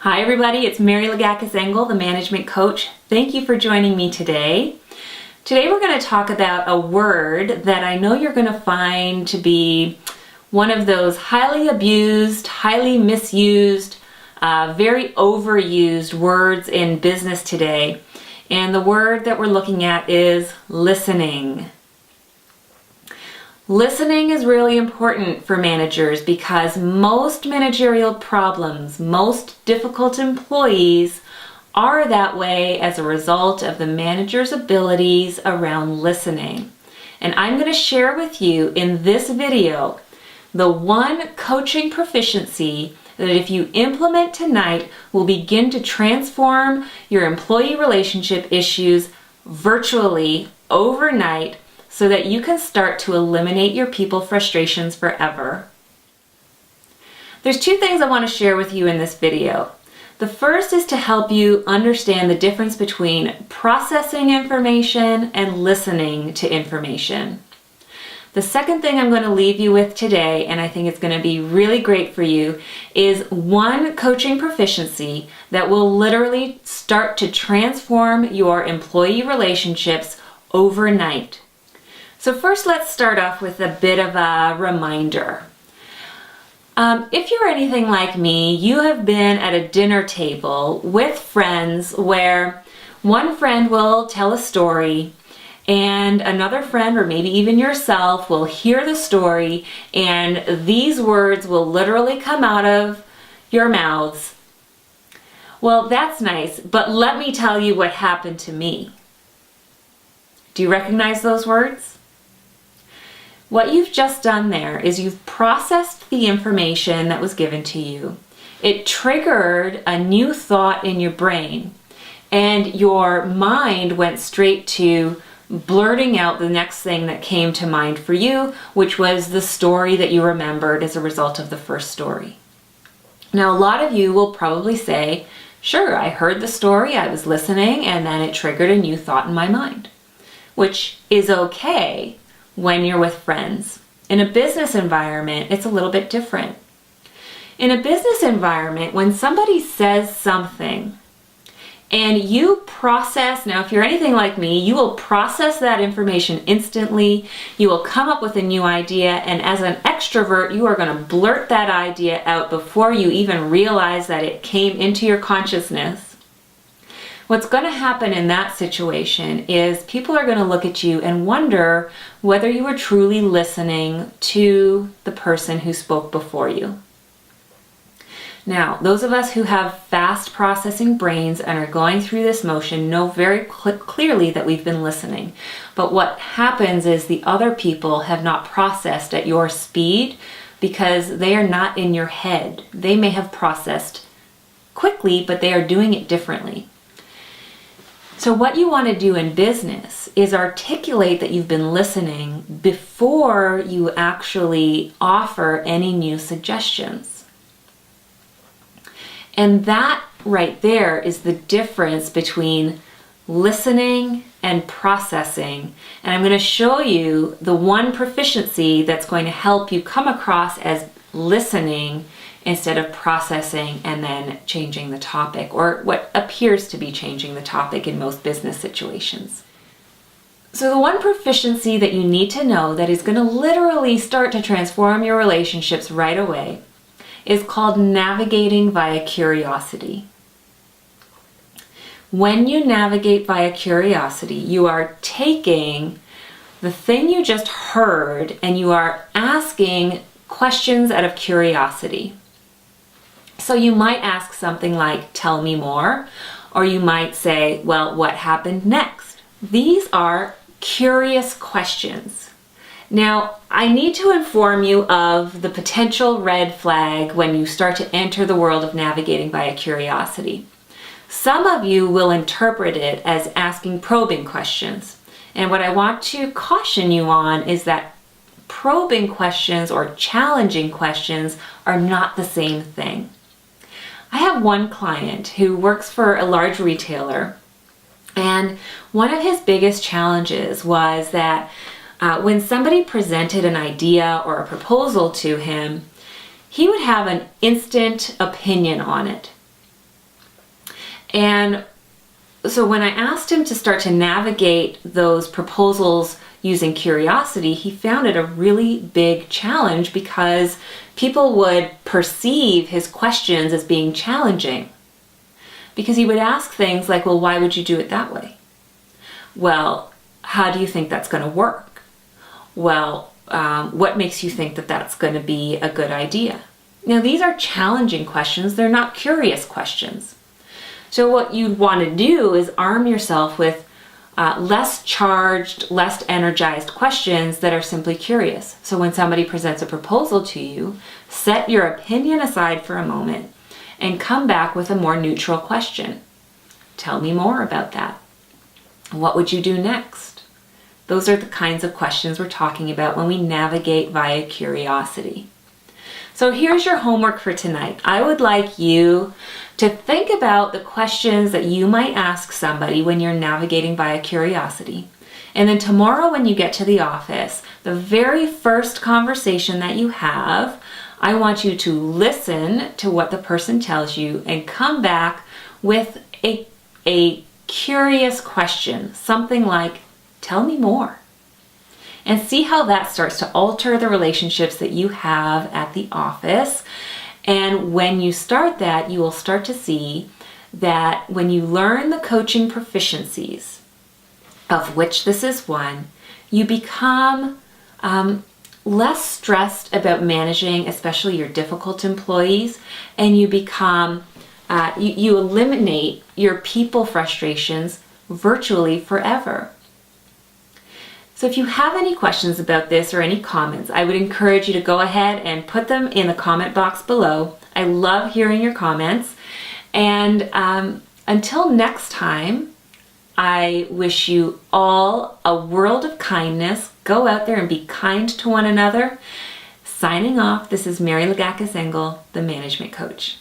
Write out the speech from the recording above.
Hi everybody, it's Mary Lagakis-Engel, the Management Coach. Thank you for joining me today. Today we're going to talk about a word that I know you're going to find to be one of those highly abused, highly misused, very overused words in business today. And the word that we're looking at is listening. Listening is really important for managers because most managerial problems, most difficult employees are that way as a result of the manager's abilities around listening. And I'm going to share with you in this video the one coaching proficiency that if you implement tonight will begin to transform your employee relationship issues virtually overnight, so that you can start to eliminate your people frustrations forever. There's two things I want to share with you in this video. The first is to help you understand the difference between processing information and listening to information. The second thing I'm going to leave you with today, and I think it's going to be really great for you, is one coaching proficiency that will literally start to transform your employee relationships overnight. So first, let's start off with a bit of a reminder. If you're anything like me, you have been at a dinner table with friends where one friend will tell a story and another friend, or maybe even yourself, will hear the story and these words will literally come out of your mouths. Well, that's nice, but let me tell you what happened to me. Do you recognize those words? What you've just done there is you've processed the information that was given to you. It triggered a new thought in your brain, and your mind went straight to blurting out the next thing that came to mind for you, which was the story that you remembered as a result of the first story. Now, a lot of you will probably say, sure, I heard the story, I was listening, and then it triggered a new thought in my mind, which is okay when you're with friends. In a business environment, it's a little bit different. In a business environment, when somebody says something and you process, now if you're anything like me, you will process that information instantly, you will come up with a new idea, and as an extrovert, you are going to blurt that idea out before you even realize that it came into your consciousness. What's going to happen in that situation is people are going to look at you and wonder whether you were truly listening to the person who spoke before you. Now, those of us who have fast processing brains and are going through this motion know very clearly that we've been listening. But what happens is the other people have not processed at your speed because they are not in your head. They may have processed quickly, but they are doing it differently. So what you want to do in business is articulate that you've been listening before you actually offer any new suggestions. And that right there is the difference between listening and processing. And I'm going to show you the one proficiency that's going to help you come across as listening instead of processing and then changing the topic, or what appears to be changing the topic in most business situations. So the one proficiency that you need to know that is going to literally start to transform your relationships right away is called navigating via curiosity. When you navigate via curiosity, you are taking the thing you just heard and you are asking questions out of curiosity. So you might ask something like, tell me more, or you might say, well, what happened next? These are curious questions. Now, I need to inform you of the potential red flag when you start to enter the world of navigating via curiosity. Some of you will interpret it as asking probing questions. And what I want to caution you on is that probing questions or challenging questions are not the same thing. I have one client who works for a large retailer, and one of his biggest challenges was that when somebody presented an idea or a proposal to him, he would have an instant opinion on it. And so when I asked him to start to navigate those proposals using curiosity, he found it a really big challenge because people would perceive his questions as being challenging. Because he would ask things like, well, why would you do it that way? Well, how do you think that's going to work? Well, what makes you think that that's going to be a good idea? Now, these are challenging questions. They're not curious questions. So what you'd want to do is arm yourself with less charged, less energized questions that are simply curious. So when somebody presents a proposal to you, set your opinion aside for a moment and come back with a more neutral question. Tell me more about that. What would you do next? Those are the kinds of questions we're talking about when we navigate via curiosity. So here's your homework for tonight. I would like you to think about the questions that you might ask somebody when you're navigating via curiosity. And then tomorrow when you get to the office, the very first conversation that you have, I want you to listen to what the person tells you and come back with a curious question, something like, tell me more. And see how that starts to alter the relationships that you have at the office. And when you start that, you will start to see that when you learn the coaching proficiencies, of which this is one, you become less stressed about managing, especially your difficult employees, and you become, you eliminate your people frustrations virtually forever. So if you have any questions about this or any comments, I would encourage you to go ahead and put them in the comment box below. I love hearing your comments. And until next time, I wish you all a world of kindness. Go out there and be kind to one another. Signing off, this is Mary Lagakis Engel, the Management Coach.